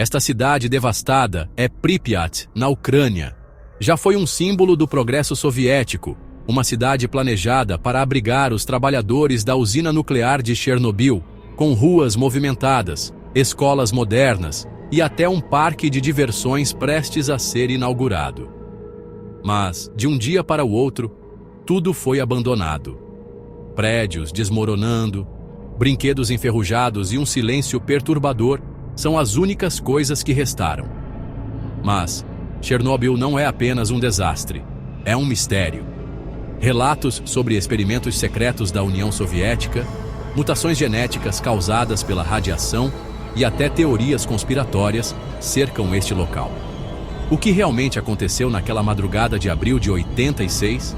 Esta cidade devastada é Pripyat, na Ucrânia. Já foi um símbolo do progresso soviético, uma cidade planejada para abrigar os trabalhadores da usina nuclear de Chernobyl, com ruas movimentadas, escolas modernas e até um parque de diversões prestes a ser inaugurado. Mas, de um dia para o outro, tudo foi abandonado. Prédios desmoronando, brinquedos enferrujados e um silêncio perturbador são as únicas coisas que restaram. Mas Chernobyl não é apenas um desastre, é um mistério. Relatos sobre experimentos secretos da União Soviética, mutações genéticas causadas pela radiação e até teorias conspiratórias cercam este local. O que realmente aconteceu naquela madrugada de abril de 86?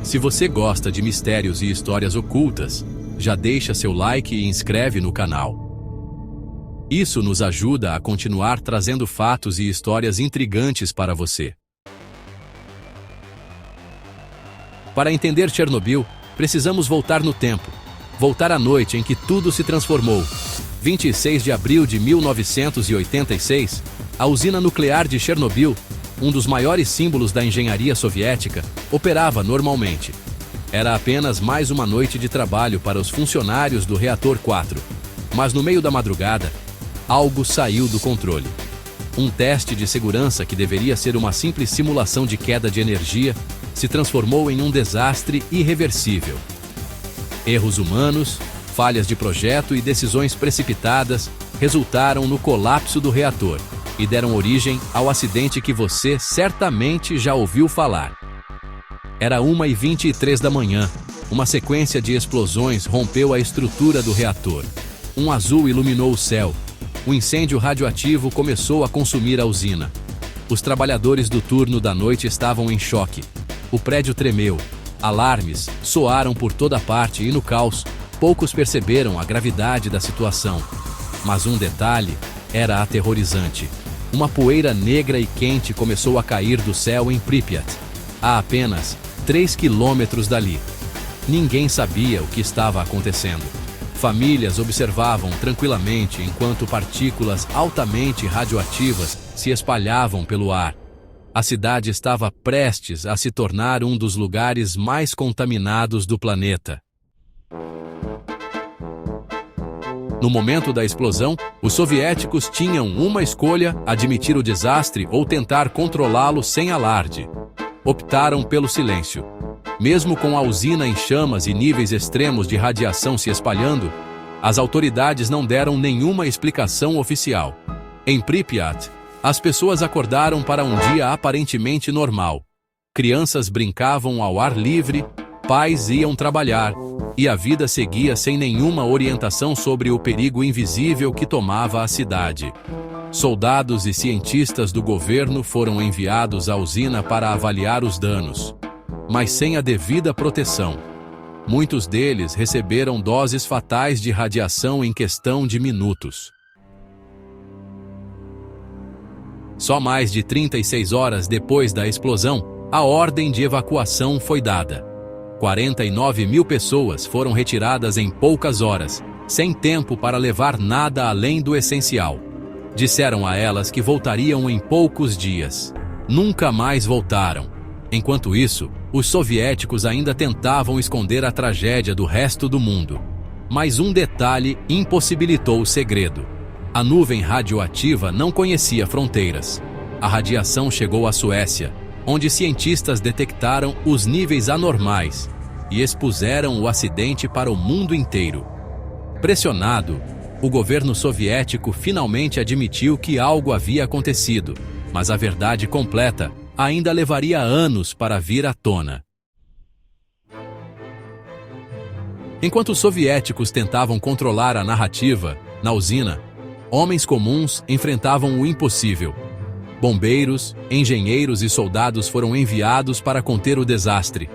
Se você gosta de mistérios e histórias ocultas, já deixa seu like e inscreve no canal. Isso nos ajuda a continuar trazendo fatos e histórias intrigantes para você. Para entender Chernobyl, precisamos voltar no tempo. Voltar à noite em que tudo se transformou. 26 de abril de 1986, a usina nuclear de Chernobyl, um dos maiores símbolos da engenharia soviética, operava normalmente. Era apenas mais uma noite de trabalho para os funcionários do reator 4. Mas no meio da madrugada, algo saiu do controle. Um teste de segurança que deveria ser uma simples simulação de queda de energia se transformou em um desastre irreversível. Erros humanos, falhas de projeto e decisões precipitadas resultaram no colapso do reator e deram origem ao acidente que você certamente já ouviu falar. Era 1h23 da manhã. Uma sequência de explosões rompeu a estrutura do reator. Um azul iluminou o céu. O incêndio radioativo começou a consumir a usina. Os trabalhadores do turno da noite estavam em choque. O prédio tremeu. Alarmes soaram por toda parte e no caos, poucos perceberam a gravidade da situação. Mas um detalhe era aterrorizante. Uma poeira negra e quente começou a cair do céu em Pripyat, a apenas 3 quilômetros dali. Ninguém sabia o que estava acontecendo. Famílias observavam tranquilamente enquanto partículas altamente radioativas se espalhavam pelo ar. A cidade estava prestes a se tornar um dos lugares mais contaminados do planeta. No momento da explosão, os soviéticos tinham uma escolha: admitir o desastre ou tentar controlá-lo sem alarde. Optaram pelo silêncio. Mesmo com a usina em chamas e níveis extremos de radiação se espalhando, as autoridades não deram nenhuma explicação oficial. Em Pripyat, as pessoas acordaram para um dia aparentemente normal. Crianças brincavam ao ar livre, pais iam trabalhar, e a vida seguia sem nenhuma orientação sobre o perigo invisível que tomava a cidade. Soldados e cientistas do governo foram enviados à usina para avaliar os danos, mas sem a devida proteção. Muitos deles receberam doses fatais de radiação em questão de minutos. Só mais de 36 horas depois da explosão, a ordem de evacuação foi dada. 49 mil pessoas foram retiradas em poucas horas, sem tempo para levar nada além do essencial. Disseram a elas que voltariam em poucos dias. Nunca mais voltaram. Enquanto isso, os soviéticos ainda tentavam esconder a tragédia do resto do mundo. Mas um detalhe impossibilitou o segredo. A nuvem radioativa não conhecia fronteiras. A radiação chegou à Suécia, onde cientistas detectaram os níveis anormais e expuseram o acidente para o mundo inteiro. Pressionado, o governo soviético finalmente admitiu que algo havia acontecido, mas a verdade completa ainda levaria anos para vir à tona. Enquanto os soviéticos tentavam controlar a narrativa, na usina, homens comuns enfrentavam o impossível. Bombeiros, engenheiros e soldados foram enviados para conter o desastre.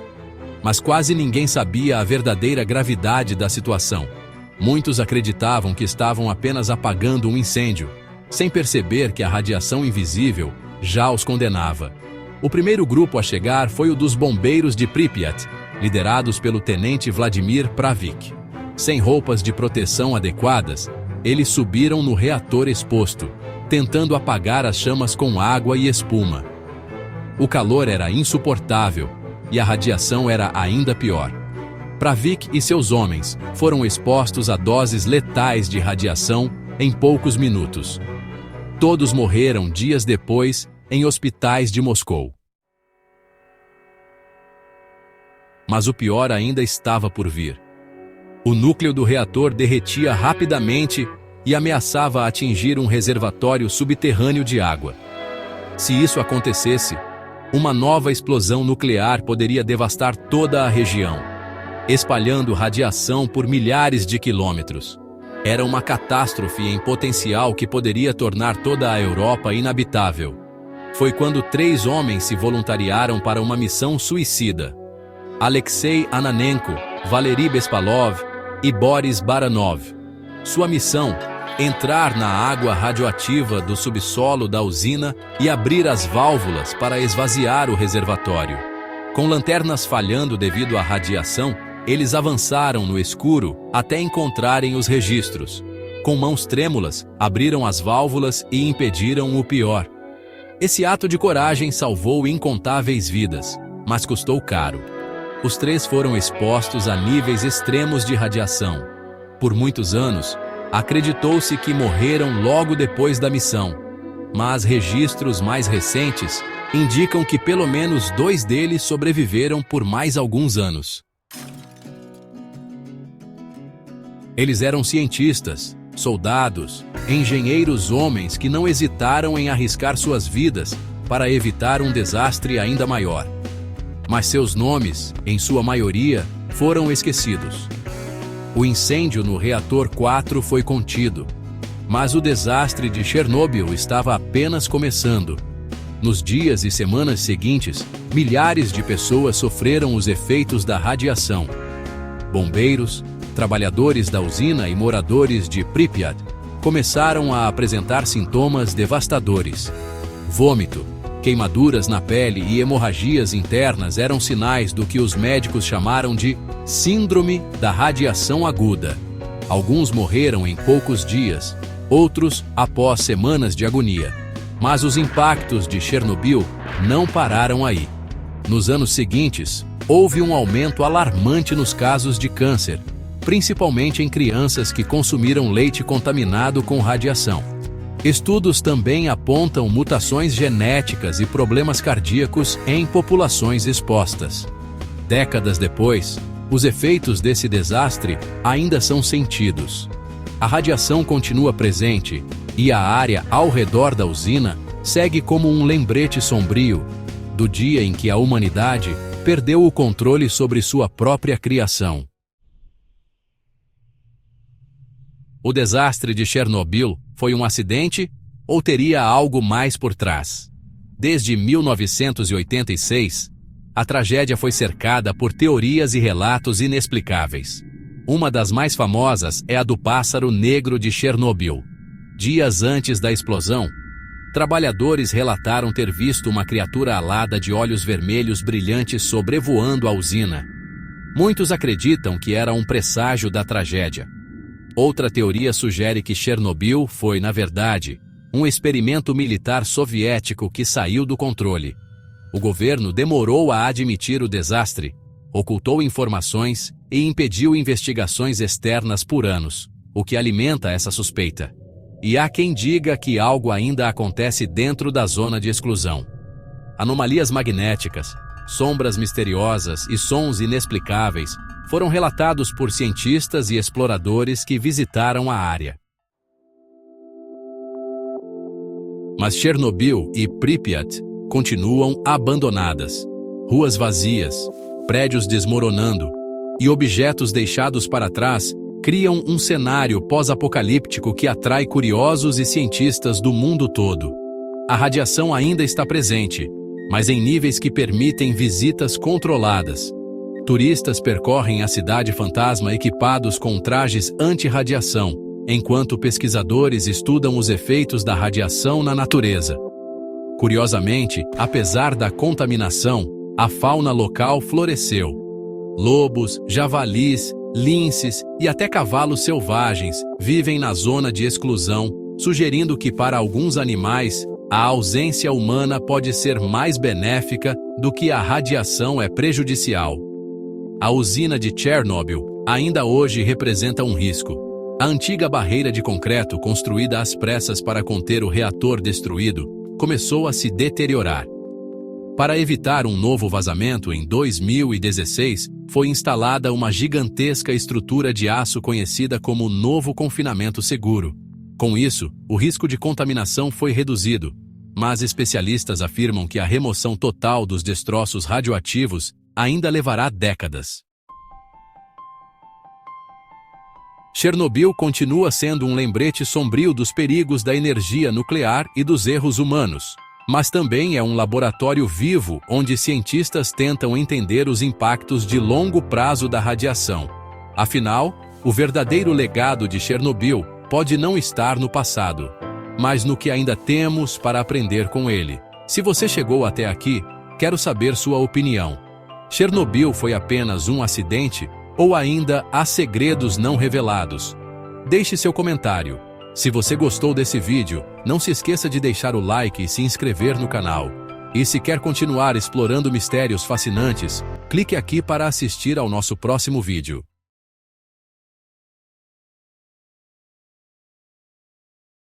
Mas quase ninguém sabia a verdadeira gravidade da situação. Muitos acreditavam que estavam apenas apagando um incêndio, sem perceber que a radiação invisível já os condenava. O primeiro grupo a chegar foi o dos bombeiros de Pripyat, liderados pelo tenente Vladimir Pravik. Sem roupas de proteção adequadas, eles subiram no reator exposto. tentando apagar as chamas com água e espuma. O calor era insuportável e a radiação era ainda pior. Pravik e seus homens foram expostos a doses letais de radiação em poucos minutos. Todos morreram dias depois em hospitais de Moscou. Mas o pior ainda estava por vir. O núcleo do reator derretia rapidamente e ameaçava atingir um reservatório subterrâneo de água. Se isso acontecesse, uma nova explosão nuclear poderia devastar toda a região, espalhando radiação por milhares de quilômetros. Era uma catástrofe em potencial que poderia tornar toda a Europa inabitável. Foi quando 3 homens se voluntariaram para uma missão suicida: Alexei Ananenko, Valery Bespalov e Boris Baranov. Sua missão: entrar na água radioativa do subsolo da usina e abrir as válvulas para esvaziar o reservatório. Com lanternas falhando devido à radiação, eles avançaram no escuro até encontrarem os registros. Com mãos trêmulas, abriram as válvulas e impediram o pior. Esse ato de coragem salvou incontáveis vidas, mas custou caro. Os 3 foram expostos a níveis extremos de radiação. Por muitos anos, acreditou-se que morreram logo depois da missão, mas registros mais recentes indicam que pelo menos 2 deles sobreviveram por mais alguns anos. Eles eram cientistas, soldados, engenheiros homens que não hesitaram em arriscar suas vidas para evitar um desastre ainda maior. Mas seus nomes, em sua maioria, foram esquecidos. O incêndio no reator 4 foi contido, mas o desastre de Chernobyl estava apenas começando. Nos dias e semanas seguintes, milhares de pessoas sofreram os efeitos da radiação. Bombeiros, trabalhadores da usina e moradores de Pripyat começaram a apresentar sintomas devastadores. Vômito, queimaduras na pele e hemorragias internas eram sinais do que os médicos chamaram de síndrome da radiação aguda. Alguns morreram em poucos dias, outros após semanas de agonia. Mas os impactos de Chernobyl não pararam aí. Nos anos seguintes, houve um aumento alarmante nos casos de câncer, principalmente em crianças que consumiram leite contaminado com radiação. Estudos também apontam mutações genéticas e problemas cardíacos em populações expostas. Décadas depois, os efeitos desse desastre ainda são sentidos. A radiação continua presente e a área ao redor da usina segue como um lembrete sombrio do dia em que a humanidade perdeu o controle sobre sua própria criação. O desastre de Chernobyl foi um acidente ou teria algo mais por trás? Desde 1986, a tragédia foi cercada por teorias e relatos inexplicáveis. Uma das mais famosas é a do pássaro negro de Chernobyl. Dias antes da explosão, trabalhadores relataram ter visto uma criatura alada de olhos vermelhos brilhantes sobrevoando a usina. Muitos acreditam que era um presságio da tragédia. Outra teoria sugere que Chernobyl foi, na verdade, um experimento militar soviético que saiu do controle. O governo demorou a admitir o desastre, ocultou informações e impediu investigações externas por anos, o que alimenta essa suspeita. E há quem diga que algo ainda acontece dentro da zona de exclusão. Anomalias magnéticas, sombras misteriosas e sons inexplicáveis foram relatados por cientistas e exploradores que visitaram a área. Mas Chernobyl e Pripyat continuam abandonadas. Ruas vazias, prédios desmoronando e objetos deixados para trás criam um cenário pós-apocalíptico que atrai curiosos e cientistas do mundo todo. A radiação ainda está presente, mas em níveis que permitem visitas controladas. Turistas percorrem a cidade fantasma equipados com trajes anti-radiação, enquanto pesquisadores estudam os efeitos da radiação na natureza. Curiosamente, apesar da contaminação, a fauna local floresceu. Lobos, javalis, linces e até cavalos selvagens vivem na zona de exclusão, sugerindo que para alguns animais, a ausência humana pode ser mais benéfica do que a radiação é prejudicial. A usina de Chernobyl ainda hoje representa um risco. A antiga barreira de concreto construída às pressas para conter o reator destruído começou a se deteriorar. Para evitar um novo vazamento, em 2016, foi instalada uma gigantesca estrutura de aço conhecida como Novo Confinamento Seguro. Com isso, o risco de contaminação foi reduzido, mas especialistas afirmam que a remoção total dos destroços radioativos ainda levará décadas. Chernobyl continua sendo um lembrete sombrio dos perigos da energia nuclear e dos erros humanos, mas também é um laboratório vivo onde cientistas tentam entender os impactos de longo prazo da radiação. Afinal, o verdadeiro legado de Chernobyl pode não estar no passado, mas no que ainda temos para aprender com ele. Se você chegou até aqui, quero saber sua opinião. Chernobyl foi apenas um acidente ou ainda há segredos não revelados? Deixe seu comentário. Se você gostou desse vídeo, não se esqueça de deixar o like e se inscrever no canal. E se quer continuar explorando mistérios fascinantes, clique aqui para assistir ao nosso próximo vídeo.